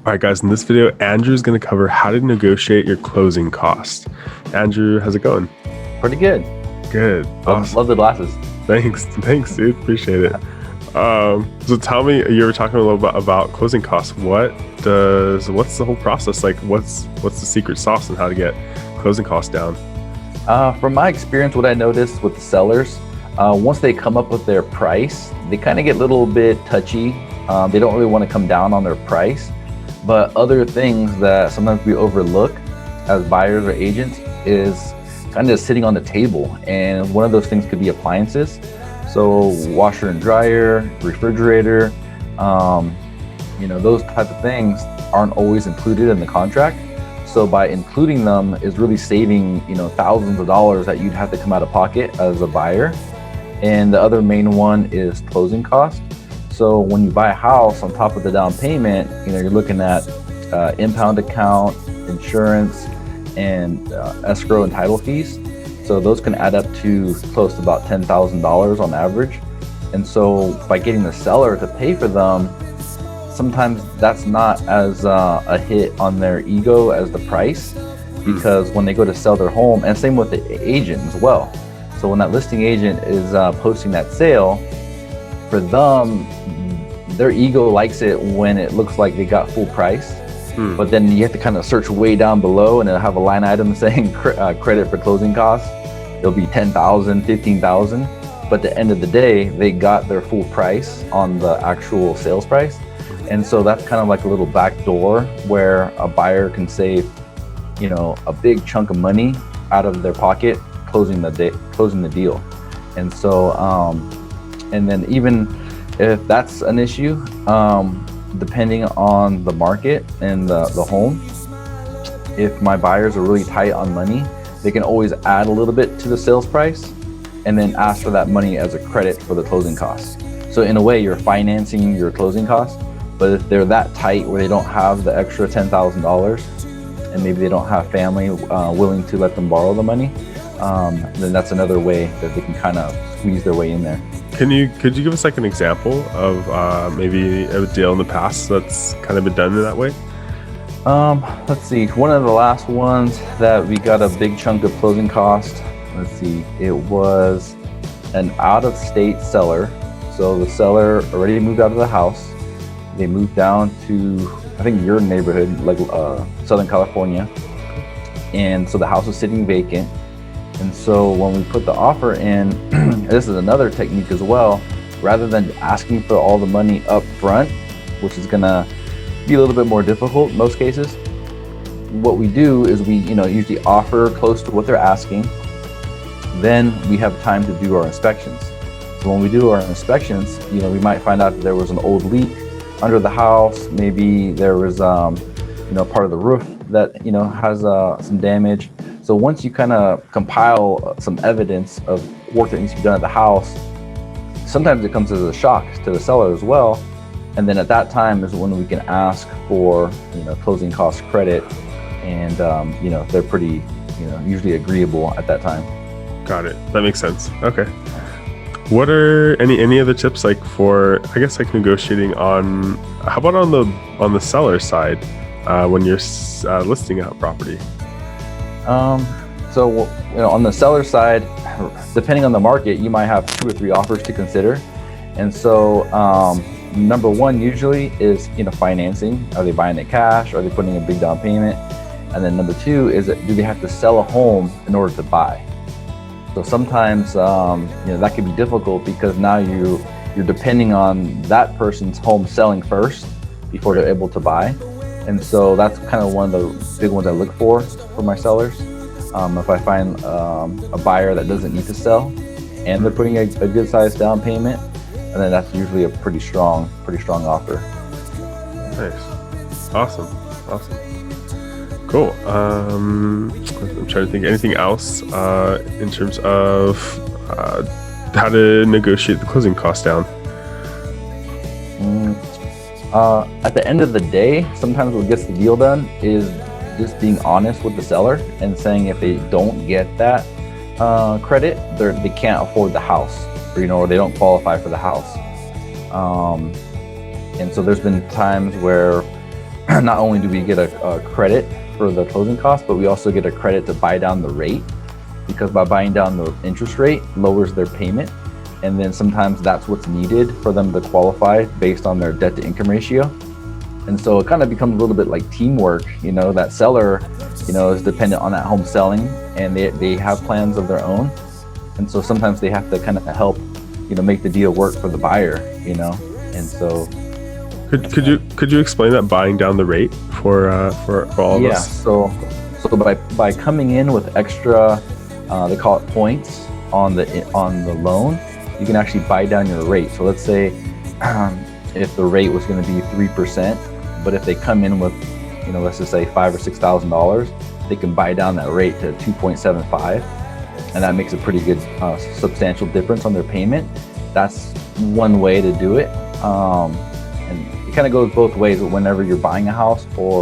All right, guys, in this video, Andrew's going to cover how to negotiate your closing costs. Andrew, how's it going? Pretty good. Good. Awesome. Love the glasses. Thanks, dude. Appreciate it. So tell me, you were talking a little bit about closing costs. What's the whole process like? What's the secret sauce and how to get closing costs down? From my experience, what I noticed with the sellers, once they come up with their price, they kind of get a little bit touchy. They don't really want to come down on their price. But other things that sometimes we overlook as buyers or agents is kind of sitting on the table. And one of those things could be appliances. So washer and dryer, refrigerator, those type of things aren't always included in the contract. So by including them is really saving, thousands of dollars that you'd have to come out of pocket as a buyer. And the other main one is closing costs. So when you buy a house, on top of the down payment, you're looking at impound account, insurance, and escrow and title fees. So those can add up to close to about $10,000 on average. And so by getting the seller to pay for them, sometimes that's not as a hit on their ego as the price, because when they go to sell their home, and same with the agent as well. So when that listing agent is posting that sale, for them, their ego likes it when it looks like they got full price. But then you have to kind of search way down below and it'll have a line item saying credit for closing costs. It'll be $10,000, $15,000. But at the end of the day, they got their full price on the actual sales price. And so that's kind of like a little back door where a buyer can save, a big chunk of money out of their pocket closing the deal. And so, and then even if that's an issue, depending on the market and the home, if my buyers are really tight on money, they can always add a little bit to the sales price and then ask for that money as a credit for the closing costs. So in a way, you're financing your closing costs, but if they're that tight where they don't have the extra $10,000 and maybe they don't have family willing to let them borrow the money, then that's another way that they can kind of squeeze their way in there. Could you give us like an example of maybe a deal in the past that's kind of been done in that way? Let's see. One of the last ones that we got a big chunk of closing cost. Let's see. It was an out-of-state seller. So the seller already moved out of the house. They moved down to, I think, your neighborhood, like Southern California. And so the house was sitting vacant. And so when we put the offer in, this is another technique as well, rather than asking for all the money up front, which is gonna be a little bit more difficult in most cases, what we do is we usually offer close to what they're asking. Then we have time to do our inspections. So when we do our inspections, we might find out that there was an old leak under the house. Maybe there was part of the roof that has some damage. So once you kind of compile some evidence of work that needs to be done at the house, sometimes it comes as a shock to the seller as well. And then at that time is when we can ask for, closing cost credit, and they're pretty, usually agreeable at that time. Got it. That makes sense. Okay. What are any other tips like for, I guess, like negotiating on, how about on the seller side when you're listing out property? So on the seller side, depending on the market, you might have 2 or 3 offers to consider. And so number one usually is financing. Are they buying it cash? Are they putting a big down payment? And then number 2 is, do they have to sell a home in order to buy? So sometimes that can be difficult because now you're depending on that person's home selling first before they're able to buy. And so that's kind of one of the big ones I look for my sellers. If I find a buyer that doesn't need to sell and they're putting a good sized down payment, and then that's usually a pretty strong offer. Nice. Awesome. Cool. I'm trying to think anything else in terms of how to negotiate the closing costs down. At the end of the day, sometimes what gets the deal done is just being honest with the seller and saying if they don't get that credit, they can't afford the house, or they don't qualify for the house. And so there's been times where not only do we get a credit for the closing costs, but we also get a credit to buy down the rate, because by buying down the interest rate lowers their payment. And then sometimes that's what's needed for them to qualify based on their debt to income ratio. And so it kind of becomes a little bit like teamwork. That seller, is dependent on that home selling, and they have plans of their own. And so sometimes they have to kind of help, make the deal work for the buyer, and so. Could you explain that, buying down the rate for all of us? So by coming in with extra, they call it points on the loan, you can actually buy down your rate. So let's say if the rate was going to be 3%, but if they come in with, let's just say $5,000 or $6,000, they can buy down that rate to 2.75, and that makes a pretty good substantial difference on their payment. That's one way to do it. And it kind of goes both ways whenever you're buying a house or